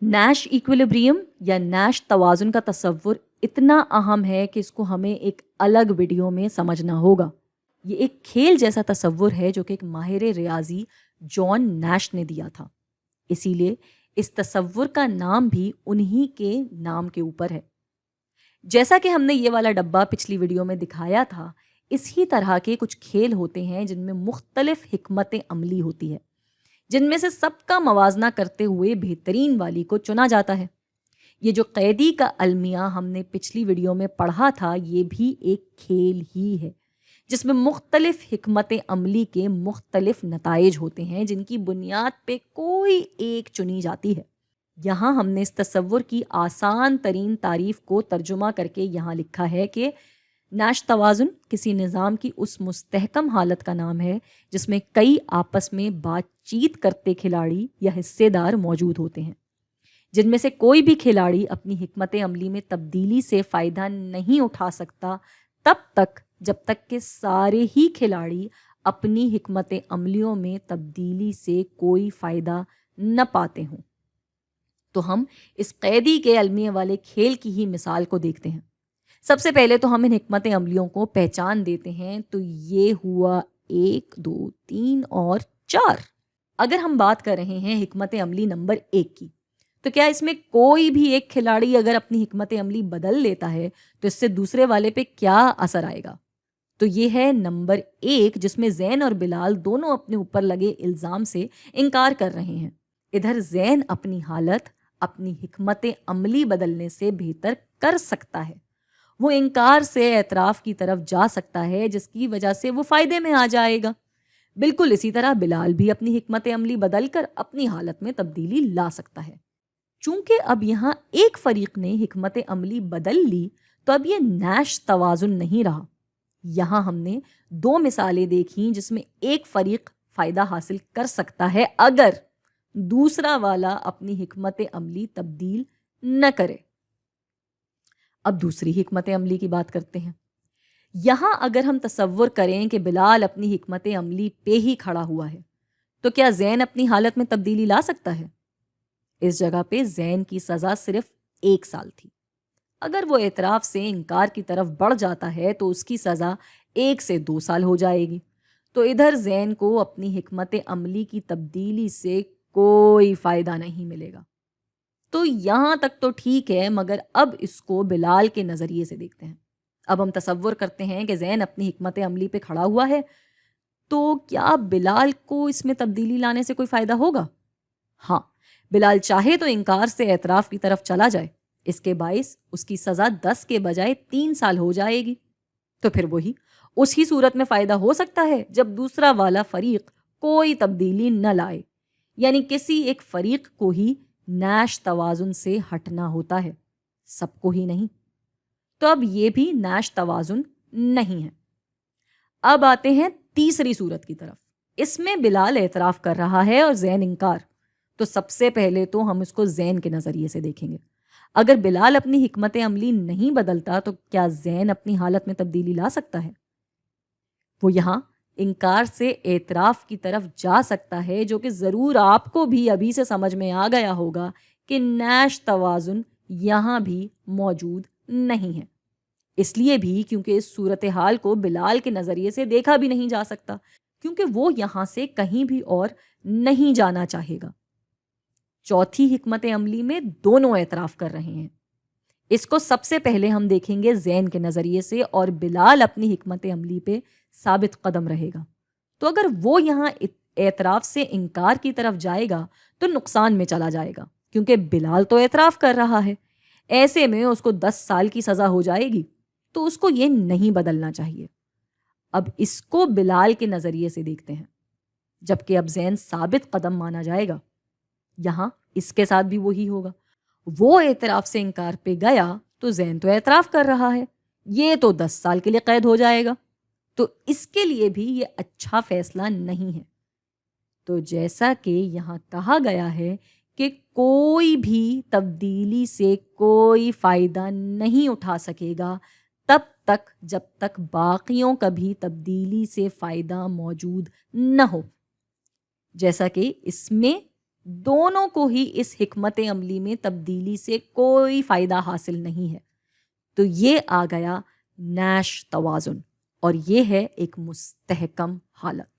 Nash equilibrium या Nash तवाज़ुन का तसव्वुर इतना अहम है कि इसको हमें एक अलग वीडियो में समझना होगा। ये एक खेल जैसा तसव्वुर है जो कि एक माहिर रियाज़ी जॉन नैश ने दिया था। इसीलिए इस तसव्वुर का नाम भी उन्हीं के नाम के ऊपर है। जैसा कि हमने ये वाला डब्बा पिछली वीडियो में दिखाया था, इसी तरह के कुछ खेल होते हैं जिनमें मुख्तलिफ हिकमत अमली होती है, जिनमें से सबका मवाजना करते हुए बेहतरीन वाली को चुना जाता है। ये जो कैदी का अलमिया हमने पिछली वीडियो में पढ़ा था, ये भी एक खेल ही है जिसमें मुख्तलिफ हिकमत अमली के मुख्तलिफ नताइज होते हैं, जिनकी बुनियाद पे कोई एक चुनी जाती है। यहाँ हमने इस तसव्वुर की आसान तरीन तारीफ को तर्जुमा करके यहाँ लिखा है कि नैश तवाज़ुन किसी निज़ाम की उस मुस्तहकम हालत का नाम है जिसमें कई आपस में बातचीत करते खिलाड़ी या हिस्सेदार मौजूद होते हैं, जिनमें से कोई भी खिलाड़ी अपनी हिकमत अमली में तब्दीली से फ़ायदा नहीं उठा सकता तब तक जब तक कि सारे ही खिलाड़ी अपनी हिकमत अमलियों में तब्दीली से कोई फ़ायदा न पाते हों। तो हम इस कैदी के अलमिया वाले खेल की ही मिसाल को देखते हैं। सबसे पहले तो हम इन हिकमत अमलियों को पहचान देते हैं। तो ये हुआ 1, 2, 3 और 4। अगर हम बात कर रहे हैं हिकमत अमली नंबर 1 की, तो क्या इसमें कोई भी एक खिलाड़ी अगर अपनी हिकमत अमली बदल लेता है तो इससे दूसरे वाले पे क्या असर आएगा? तो ये है नंबर 1, जिसमें जैन और बिलाल दोनों अपने ऊपर लगे इल्ज़ाम से इनकार कर रहे हैं। इधर जैन अपनी हालत अपनी हिकमत अमली बदलने से बेहतर कर सकता है। वो इनकार से एतराफ़ की तरफ जा सकता है, जिसकी वजह से वो फ़ायदे में आ जाएगा। बिल्कुल इसी तरह बिलाल भी अपनी हिकमत अमली बदल कर अपनी हालत में तब्दीली ला सकता है। चूंकि अब यहाँ एक फरीक ने हिकमत अमली बदल ली, तो अब ये नैश तवाज़ुन नहीं रहा। यहाँ हमने 2 मिसालें देखी जिसमें एक फरीक फ़ायदा हासिल कर सकता है अगर दूसरा वाला अपनी हिकमत अमली तब्दील न करे। अब दूसरी हिकमत अमली की बात करते हैं। यहाँ अगर हम तसव्वुर करें कि बिलाल अपनी हिकमत अमली पे ही खड़ा हुआ है, तो क्या जैन अपनी हालत में तब्दीली ला सकता है? इस जगह पे जैन की सज़ा सिर्फ 1 साल थी। अगर वो एतराफ़ से इनकार की तरफ बढ़ जाता है तो उसकी सज़ा 1 से 2 साल हो जाएगी। तो इधर जैन को अपनी हिकमत अमली की तब्दीली से कोई फ़ायदा नहीं मिलेगा। तो यहाँ तक तो ठीक है, मगर अब इसको बिलाल के नज़रिए से देखते हैं। अब हम तसव्वुर करते हैं कि जैन अपनी हिकमत अमली पे खड़ा हुआ है, तो क्या बिलाल को इसमें तब्दीली लाने से कोई फ़ायदा होगा? हाँ, बिलाल चाहे तो इनकार से एतराफ़ की तरफ चला जाए। इसके बाइस उसकी सज़ा 10 के बजाय 3 साल हो जाएगी। तो फिर वही उसी सूरत में फ़ायदा हो सकता है जब दूसरा वाला फरीक कोई तब्दीली न लाए, यानी किसी एक फरीक को ही नैश तवाज़ुन से हटना होता है, सबको ही नहीं। तो अब ये भी नैश तवाज़ुन नहीं है। अब आते हैं तीसरी सूरत की तरफ। इसमें बिलाल एतराफ़ कर रहा है और जैन इनकार। तो सबसे पहले तो हम इसको जैन के नज़रिए से देखेंगे। अगर बिलाल अपनी हिकमत अमली नहीं बदलता तो क्या जैन अपनी हालत में तब्दीली ला सकता है? वो यहाँ इनकार से एतराफ़ की तरफ जा सकता है, जो कि ज़रूर आपको भी अभी से समझ में आ गया होगा कि नैश तवाज़ुन यहाँ भी मौजूद नहीं है। इसलिए भी क्योंकि इस सूरत हाल को बिलाल के नज़रिए से देखा भी नहीं जा सकता, क्योंकि वो यहाँ से कहीं भी और नहीं जाना चाहेगा। चौथी हिकमत अमली में दोनों एतराफ़ कर रहे हैं। इसको सबसे पहले हम देखेंगे जैन के नज़रिए से, और बिलाल अपनी हिकमत अमली पे साबित कदम रहेगा। तो अगर वो यहाँ एतराफ़ से इनकार की तरफ जाएगा तो नुकसान में चला जाएगा, क्योंकि बिलाल तो एतराफ़ कर रहा है। ऐसे में उसको 10 साल की सज़ा हो जाएगी, तो उसको ये नहीं बदलना चाहिए। अब इसको बिलाल के नज़रिए से देखते हैं, जबकि अब जैन साबित कदम माना जाएगा। यहाँ इसके साथ भी वही होगा। वो एतराफ़ से इनकार पे गया तो जैन तो एतराफ़ कर रहा है, ये तो 10 साल के लिए कैद हो जाएगा। तो इसके लिए भी ये अच्छा फैसला नहीं है। तो जैसा कि यहाँ कहा गया है कि कोई भी तब्दीली से कोई फ़ायदा नहीं उठा सकेगा तब तक जब तक बाकियों का भी तब्दीली से फ़ायदा मौजूद न हो। जैसा कि इसमें دونوں کو ہی اس حکمت عملی میں تبدیلی سے کوئی فائدہ حاصل نہیں ہے. تو یہ آ گیا نیش توازن، اور یہ ہے ایک مستحکم حالت.